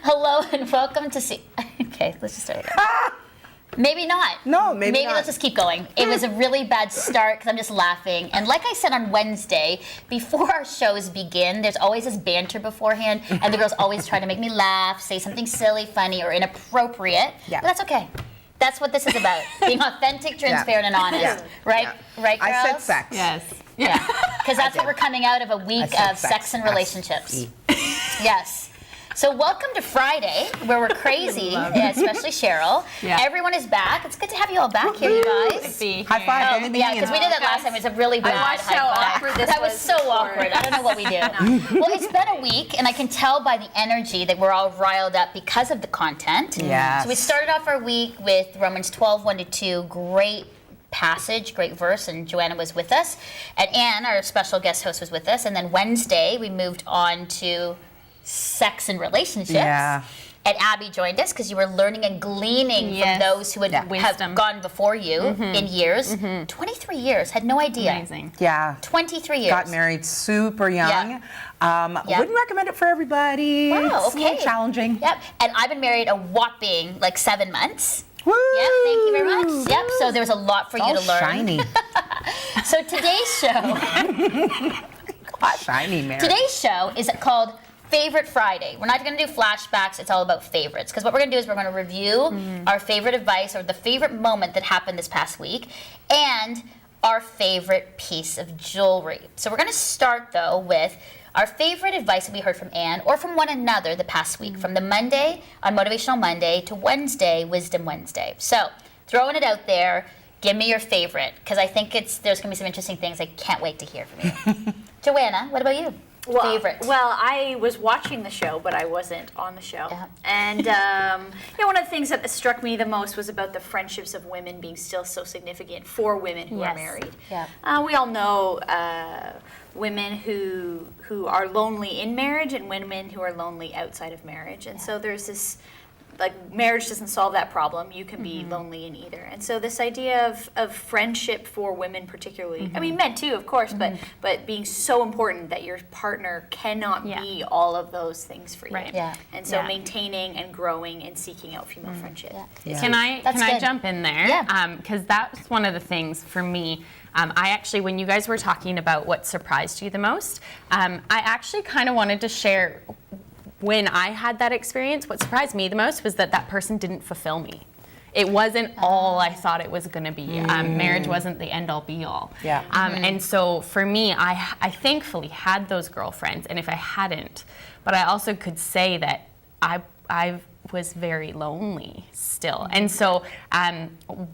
Hello and welcome to see. Okay, let's just start again. Maybe not. No, maybe not. Let's just keep going. It was a really bad start because I'm just laughing. And like I said on Wednesday, before our shows begin, there's always this banter beforehand, and the girls always try to make me laugh, say something silly, funny, or inappropriate. Yeah. But that's okay. That's what this is about. Being authentic, transparent, and honest. Yeah. Right? Yeah. Right, girls? I said sex. Yes. Yeah. Because that's what we're coming out of a week I said of sex and relationships. S-E. Yes. So welcome to Friday, where we're crazy, yeah, especially Cheryl. Yeah. Everyone is back. It's good to have you all back here, you guys. High five. Oh, Don't leave me yeah, hanging. because we did that last time. It was a really bad watched how high five. awkward this That was was so before. awkward. I don't know what we do. Well, it's been a week, and I can tell by the energy that we're all riled up because of the content. Yes. So we started off our week with Romans 12, 1-2. Great passage, great verse, and Joanna was with us. And Anne, our special guest host, was with us. And then Wednesday, we moved on to sex and relationships. Yeah. And Abby joined us because you were learning and gleaning Yes. from those who had have Wisdom. gone before you in years. 23 years, had no idea. Amazing. Yeah. 23 years. Got married super young. Yeah. Wouldn't recommend it for everybody. Wow, It's a little okay. challenging. Yep. And I've been married a whopping 7 months. Woo! Yep, thank you very much. Yep, so there was a lot for you All to learn. shiny. So today's show, Shiny marriage. today's show is called Favorite Friday. We're not going to do flashbacks. It's all about favorites. Because what we're going to do is we're going to review our favorite advice or the favorite moment that happened this past week and our favorite piece of jewelry. So we're going to start, though, with our favorite advice that we heard from Anne or from one another the past week, from the Monday on Motivational Monday to Wednesday, Wisdom Wednesday. So throwing it out there, give me your favorite, because I think there's going to be some interesting things. I can't wait to hear from you. Joanna, what about you? Favorite. Well, I was watching the show, but I wasn't on the show. Yeah. And one of the things that struck me the most was about the friendships of women being still so significant for women who are Yes. married. Yeah. We all know women who are lonely in marriage and women who are lonely outside of marriage. And so there's this, marriage doesn't solve that problem. You can be lonely in either. And so this idea of friendship for women particularly, I mean men too, of course, but being so important that your partner cannot be all of those things for you. Right. Yeah. And so Yeah. maintaining and growing and seeking out female friendship. Yeah. Can I That's can I good. jump in there? Yeah. Because that's one of the things for me. I actually, when you guys were talking about what surprised you the most, I actually kind of wanted to share when I had that experience. What surprised me the most was that person didn't fulfill me. It wasn't all I thought it was going to be. Marriage wasn't the end all be all. Yeah. And so for me, I thankfully had those girlfriends, and if I hadn't, but I also could say that I was very lonely still. And so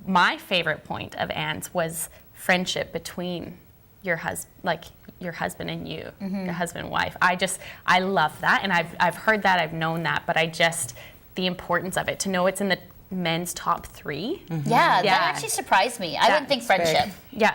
my favorite point of Anne's was friendship between your husband and you, your husband and wife. I love that, and I've heard that, I've known that, but the importance of it, to know it's in the men's top 3. Yeah, that Yeah. actually surprised me. I wouldn't think friendship. Yeah.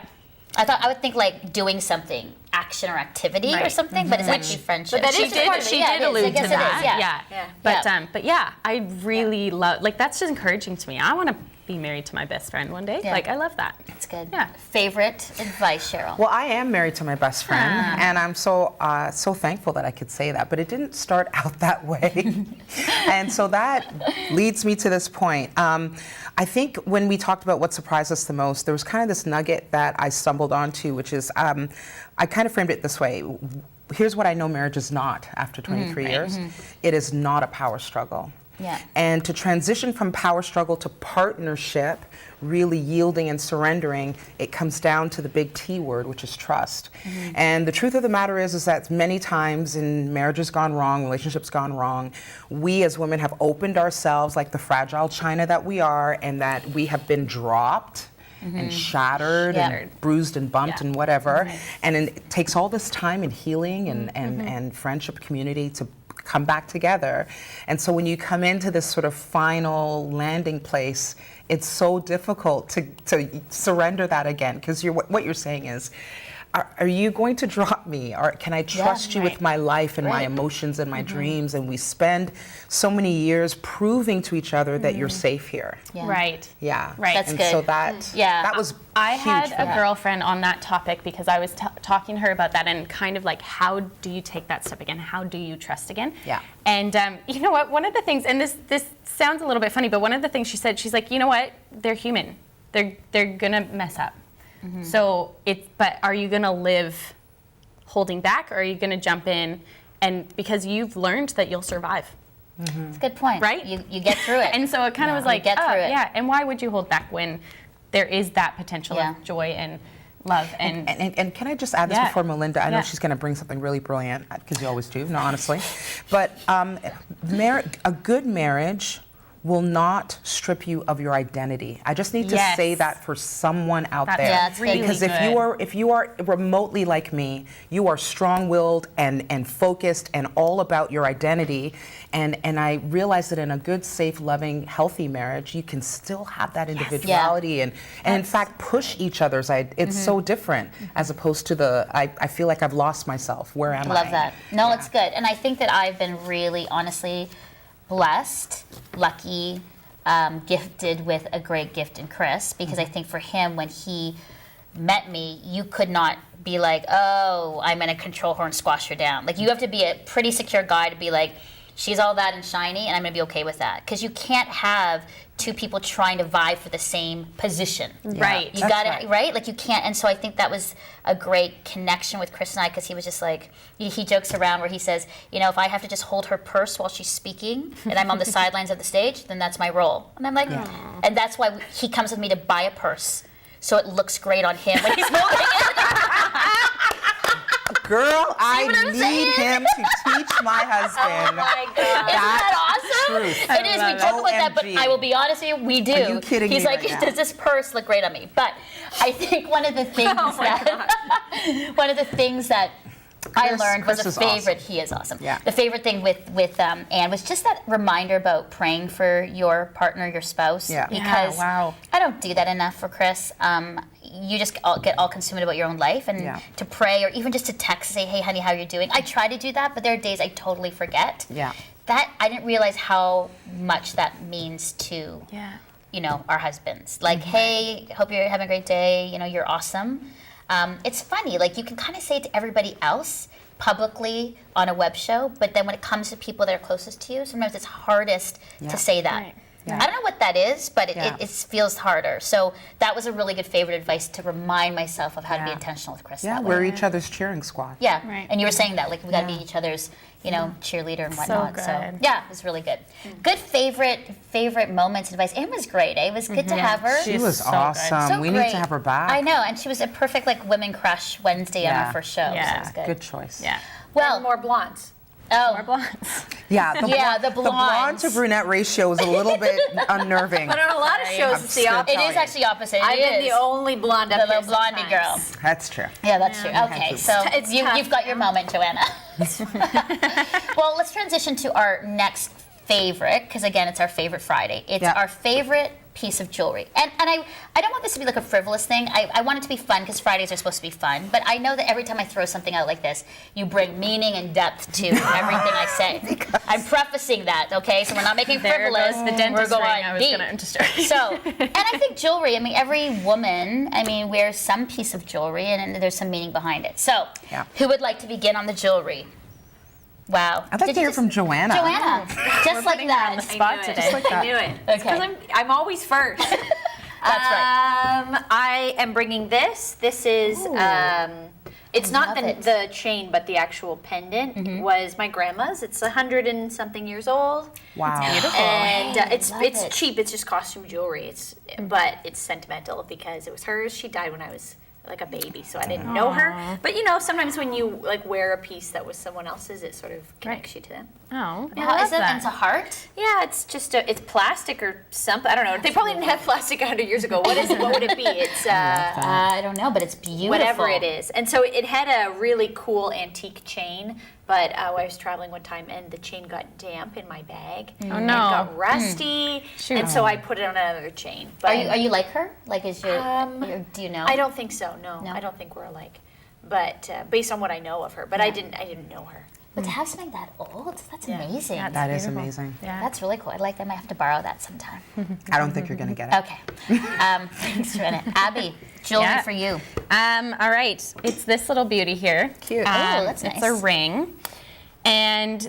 I would think doing something, action or activity or Right. something, but it's actually friendship. But that She is did. part of it. She Yeah, it did is. I allude guess to it is, that. yeah. Yeah. But yeah, I really love. That's just encouraging to me. I want to be married to my best friend one day. Yeah. I love that. That's good. Yeah. Favorite advice, Cheryl? Well, I am married to my best friend, and I'm so thankful that I could say that. But it didn't start out that way, and so that leads me to this point. I think when we talked about what surprised us the most, there was kind of this nugget that I stumbled onto, which is I kind of framed it this way. Here's what I know marriage is not after 23 years. It is not a power struggle. Yeah. And to transition from power struggle to partnership, really yielding and surrendering, it comes down to the big T word, which is trust. And the truth of the matter is that many times in marriages gone wrong, relationships gone wrong, we as women have opened ourselves like the fragile china that we are, and that we have been dropped and shattered Yeah. and bruised and bumped Yeah. and whatever. And it takes all this time and healing and friendship community to come back together. And so when you come into this sort of final landing place, it's so difficult to surrender that again, because what you're saying is, are you going to drop me? Or can I trust you with right. my life and my Right. emotions and my dreams? And we spend so many years proving to each other that you're safe here. Yeah. Right. Yeah. Right. That's and good. so that, Yeah. that was I huge had for a me. girlfriend on that topic because I was talking to her about that and kind of like, how do you take that step again? How do you trust again? Yeah. And you know what? One of the things, and this sounds a little bit funny, but one of the things she said, she's like, you know what? They're human. They're gonna mess up. So but are you gonna live holding back, or are you gonna jump in? And because you've learned that you'll survive. It's a good point. Right? You get through it. And so it kind of was You like, get oh, through it. yeah. And why would you hold back when there is that potential Yeah. of joy and love? And can I just add this Yeah. before Melinda? I know Yeah. she's going to bring something really brilliant, because you always do, no, honestly. But a good marriage will not strip you of your identity. I just need to Yes. say that for someone out That's there. Yeah, it's really because good. if you are remotely like me, you are strong-willed and focused and all about your identity. And I realize that in a good, safe, loving, healthy marriage, you can still have that individuality and in fact push each other's. It's so different as opposed to I feel like I've lost myself. Where am I? Love that. No, it's good. And I think that I've been really, honestly, blessed, lucky, gifted with a great gift in Chris, because I think for him, when he met me, you could not be like, oh, I'm going to control her and squash her down. Like, you have to be a pretty secure guy to be like, she's all that and shiny, and I'm going to be okay with that. Because you can't have two people trying to vie for the same position. Right. You That's got it, right. right? Like, you can't. And so I think that was a great connection with Chris and I, because he was just like, he jokes around where he says, you know, if I have to just hold her purse while she's speaking and I'm on the sidelines of the stage, then that's my role. And I'm like, and that's why he comes with me to buy a purse, so it looks great on him when he's holding it. Girl, I what I'm need saying? him to teach my husband. my God. Isn't that awesome? truth. It is. We love joke about that, but OMG. I will be honest with you, we do. Are you kidding He's me like, right now? does this purse look great on me? But I think one of the things one of the things that I Chris- learned was Chris a is awesome. favorite. He is awesome. Yeah. The favorite thing with Anne was just that reminder about praying for your partner, your spouse. Yeah. Yeah, Because wow. I don't do that enough for Chris. You just get all consumed about your own life, and Yeah. to pray or even just to text, say, hey, honey, how you doing? I try to do that, but there are days I totally forget. Yeah. That I didn't realize how much that means to Yeah. you know, our husbands. Like, hey, hope you're having a great day. You know, you're awesome. It's funny. Like, you can kind of say it to everybody else publicly on a web show, but then when it comes to people that are closest to you, sometimes it's hardest Yeah. to say that. Right. Yeah. I don't know what that is, but Yeah. it feels harder. So that was a really good favorite advice to remind myself of how to be Yeah. intentional with Chris. Yeah, that we're way. each other's cheering squad. Yeah, Right. and you were saying that, like, we got to Yeah. be each other's, you know, cheerleader and whatnot. So, good. yeah, it was really good. Good favorite moments and advice. Anne was great. It was good to have her. She She's was so good. awesome. So we great. need to have her back. I know, and she was a perfect like women crush Wednesday on Yeah. our first show. So Yeah. it was good. Good choice. Yeah. Well, And more blondes. oh, More blondes. Yeah, Yeah, the the blonde to blondes. brunette ratio is a little bit unnerving. But on a lot of shows, I'm it's the still opposite. it is Italian. actually opposite. I've It been is. the only blonde the up there little blondie girl. sometimes. That's true. Yeah, that's true. Okay, to- so It's tough, you've got your moment, Joanna. Well, let's transition to our next favorite, because again, it's our favorite Friday. It's Yeah. our favorite piece of jewelry. And I don't want this to be like a frivolous thing. I want it to be fun, because Fridays are supposed to be fun. But I know that every time I throw something out like this, you bring meaning and depth to everything I say. I'm prefacing that, okay? So we're not making There frivolous. goes the dentist we're ring going I was deep. going to start. So, and I think jewelry, I mean, every woman, I mean, wears some piece of jewelry, and there's some meaning behind it. So, Yeah. who would like to begin on the jewelry? Wow. I'd like Did to you hear just- from Joanna. Joanna, just like that. spot I knew it. today. like that. I knew it. It's Okay. 'cause I'm always first. That's right. I am bringing this. This is, it's not love it. the chain, but the actual pendant was my grandma's. It's 100 and something years old. Wow. And it's love it's it. cheap. It's just costume jewelry. But it's sentimental because it was hers. She died when I was like a baby, so I didn't know her. But you know, sometimes when you like wear a piece that was someone else's, it sort of connects you to them. Oh, I Wow, love is it? that. It's a heart? Yeah, it's just it's plastic or something. I don't know. They probably didn't have plastic 100 years ago. What is it? What would it be? It's I don't know, but it's beautiful. whatever it is. And so it had a really cool antique chain. But I was traveling one time and the chain got damp in my bag. Oh, And no. it got rusty. Shoot. And so I put it on another chain. But Are you like her? Like, is your, do you know? I don't think so. No, No? I don't think we're alike. but based on what I know of her. But I didn't know her. But to have something that old, that's Yeah. amazing. Yeah, That is beautiful. amazing. Yeah. That's really cool. I like that. I might have to borrow that sometime. I don't think you're going to get it. Okay. Thanks, Joanna. Abby, jewelry Yeah. for you. All right, it's this little beauty here. Cute. Oh, that's It's nice. a ring, and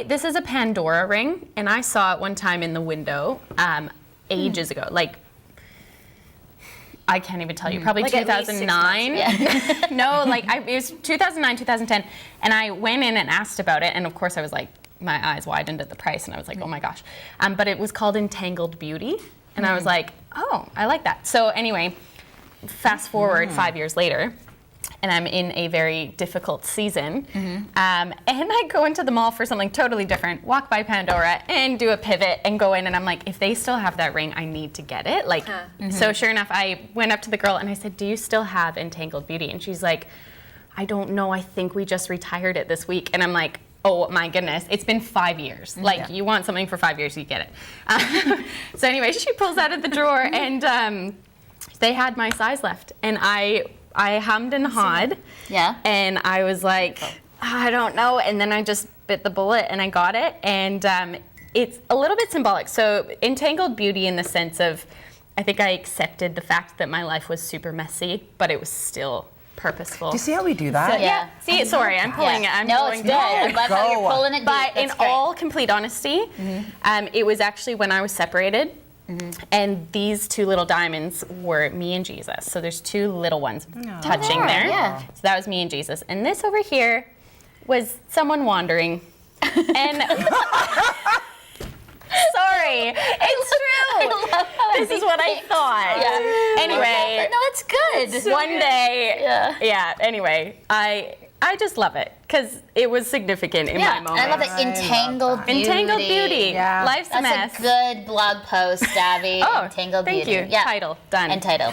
this is a Pandora ring, and I saw it one time in the window ages ago, like. I can't even tell you. Probably Like at least 6 2009. months, No, like it was 2009, 2010, and I went in and asked about it, and of course I was like, my eyes widened at the price, and I was like, oh my gosh. But it was called Entangled Beauty, and I was like, oh, I like that. So anyway, fast forward 5 years later, and I'm in a very difficult season, and I go into the mall for something totally different, walk by Pandora, and do a pivot, and go in, and I'm like, if they still have that ring, I need to get it. Like, so sure enough, I went up to the girl, and I said, do you still have Entangled Beauty? And she's like, I don't know, I think we just retired it this week. And I'm like, oh my goodness, it's been 5 years. Like, you want something for 5 years, you get it. So anyway, she pulls out of the drawer, and they had my size left, and I hummed and hawed. Yeah. And I was like, I don't know. And then I just bit the bullet and I got it. And it's a little bit symbolic. So Entangled Beauty in the sense of, I think I accepted the fact that my life was super messy, but it was still purposeful. Do you see how we do that? Yeah. See, sorry, I'm pulling it. I'm no, going it's good. I love how you're Go. pulling it deep. But in That's great. all complete honesty, it was actually when I was separated. And these two little diamonds were me and Jesus. So there's two little ones touching Oh, there. yeah. So that was me and Jesus. And this over here was someone wandering. And sorry, it's true. I love how This is what I thought. Yeah. Anyway, No, it's good. one day, Yeah. anyway, I just love it because it was significant in my And moment. I love that entangled beauty. Entangled Beauty. Yeah. Life's a mess. That's a good blog post, Abby. Oh, Entangled thank Beauty. you. Title, done. And title.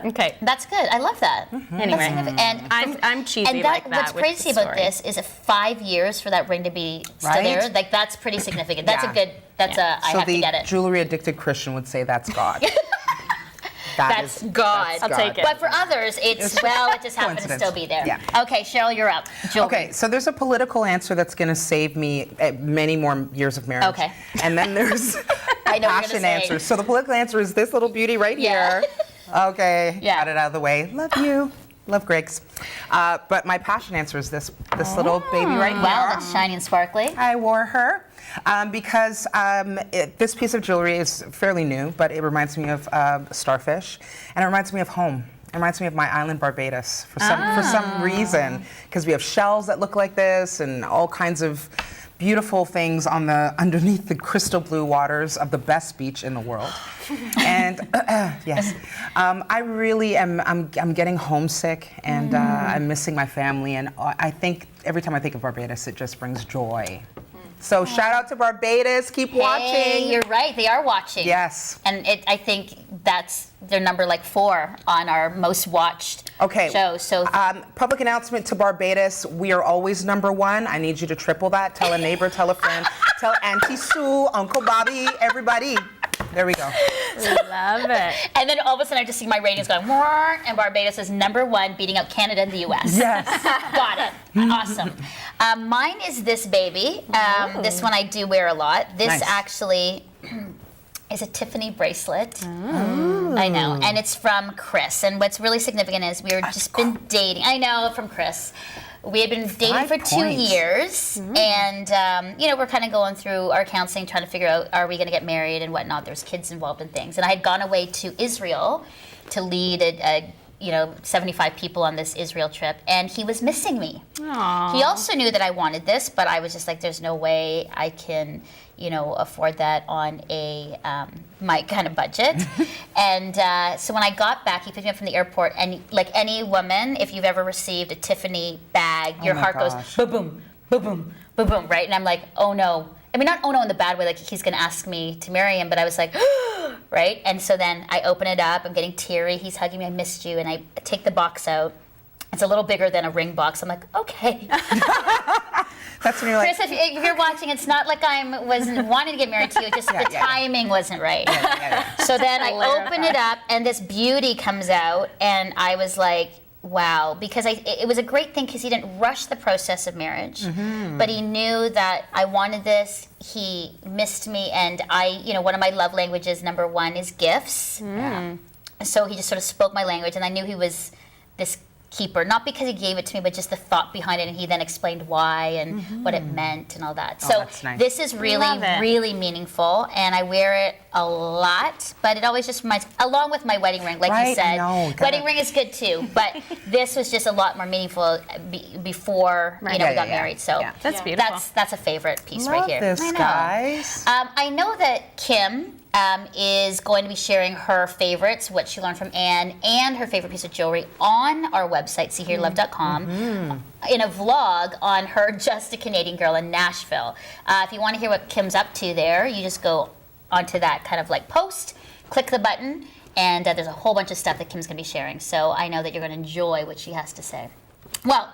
Okay. That's good. I love that. Anyway, That's significant. And I'm cheesy and like that. what's with crazy the about story. this is 5 years for that ring to be still Right? there. Like that's pretty significant. That's Yeah. a good. That's a. I So have to the get it. jewelry addicted Christian would say that's God. That's God. I'll take it. But for others, it's well, it just happened to Coincidence. still be there. Yeah. Okay, Cheryl, you're up. Jewelry. Okay, so there's a political answer that's going to save me many more years of marriage. Okay. And then there's I know what you're passion gonna say. answer. So the political answer is this little beauty right Yeah. here. Okay, Yeah. got it out of the way. Love you. Love Greg's. But my passion answer is this little baby right here. Wow, that's shiny and sparkly. I wore her because this piece of jewelry is fairly new, but it reminds me of starfish, and it reminds me of home. It reminds me of my island Barbados for some reason, because we have shells that look like this and all kinds of beautiful things underneath the crystal blue waters of the best beach in the world. And yes, I really am. I'm getting homesick, and I'm missing my family. And I think every time I think of Barbados, it just brings joy. So shout out to Barbados. Keep watching. Hey, you're right. They are watching. Yes. And I think that's their number 4 on our most watched show. So Public announcement to Barbados. We are always #1. I need you to triple that. Tell a neighbor, tell a friend, tell Auntie Sue, Uncle Bobby, everybody. There we go. Love it. and then all of a sudden I just see my ratings going, "Wah," and Barbados is #1, beating out Canada and the U.S. Yes. Got it. Awesome. Mine is this baby. This one I do wear a lot. This Nice. actually is a Tiffany bracelet. I know. And it's from Chris. And what's really significant is we were just been dating. I know, from Chris. We had been dating 5 for 2 points. years, and we're kind of going through our counseling, trying to figure out, are we going to get married and whatnot. There's kids involved in things, and I had gone away to Israel to lead a 75 people on this Israel trip, and he was missing me. Aww. He also knew that I wanted this, but I was just like, there's no way I can, afford that on a my kind of budget. And so when I got back, he picked me up from the airport, and like any woman, if you've ever received a Tiffany bag, your my heart goes gosh. ba-boom, ba-boom, ba-boom, right? And I'm like, oh no. I mean, not oh no in the bad way, like he's gonna ask me to marry him, but I was like, right? And so then I open it up, I'm getting teary, he's hugging me, I missed you, and I take the box out. It's a little bigger than a ring box. I'm like, okay. That's when you're like, Chris, if you're watching, it's not like I wasn't wanting to get married to you, just the timing wasn't right. yeah. So then I open it up, and this beauty comes out, and I was like, wow, because it was a great thing because he didn't rush the process of marriage, but he knew that I wanted this. He missed me, and one of my love languages, number one, is gifts. So he just sort of spoke my language, and I knew he was this keeper, not because he gave it to me, but just the thought behind it, and he then explained why and what it meant and all that. Oh, So that's nice. this is really, Love it. really meaningful, and I wear it a lot, but it always just reminds, along with my wedding ring, like you Right, said. I know, Wedding ring is good too, but this was just a lot more meaningful before Right. we Yeah, got yeah, married. So yeah. That's beautiful. that's a favorite piece Love right here. this, I know. guys. I know that Kim is going to be sharing her favorites, what she learned from Anne, and her favorite piece of jewelry on our website, seehearlove.com, in a vlog on her Just a Canadian Girl in Nashville. If you want to hear what Kim's up to there, you just go onto that kind of like post, click the button, and there's a whole bunch of stuff that Kim's going to be sharing. So I know that you're going to enjoy what she has to say. Well,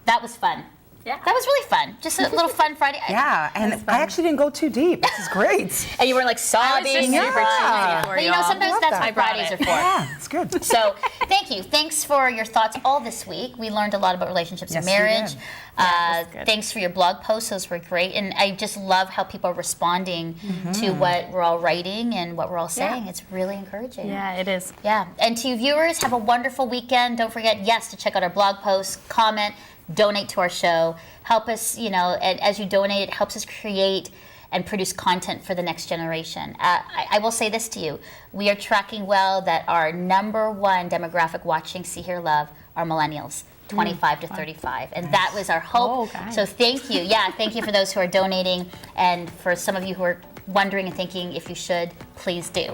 that was fun. Yeah. That was really fun. Just a little fun Friday. Yeah, and I actually didn't go too deep. This is great. And you were like sobbing. just and super crying. cheesy for But y'all. sometimes Love that's that. what Fridays are for. Yeah, it's good. So thank you. Thanks for your thoughts all this week. We learned a lot about relationships and Yes, we marriage. did. that's good. Thanks for your blog posts. Those were great. And I just love how people are responding to what we're all writing and what we're all saying. It's really encouraging. Yeah, it is. Yeah. And to you viewers, have a wonderful weekend. Don't forget, to check out our blog posts, comment, donate to our show. Help us, and as you donate, it helps us create and produce content for the next generation. I will say this to you. We are tracking well that our number one demographic watching See Hear Love are millennials. 25 to 35, and that was our hope. Oh, guys. So thank you. Thank you for those who are donating, and for some of you who are wondering and thinking if you should, please do.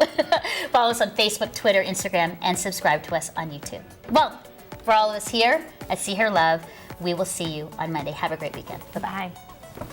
Follow us on Facebook, Twitter, Instagram, and subscribe to us on YouTube. Well, for all of us here at See Hear Love, we will see you on Monday. Have a great weekend. Bye-bye. Bye.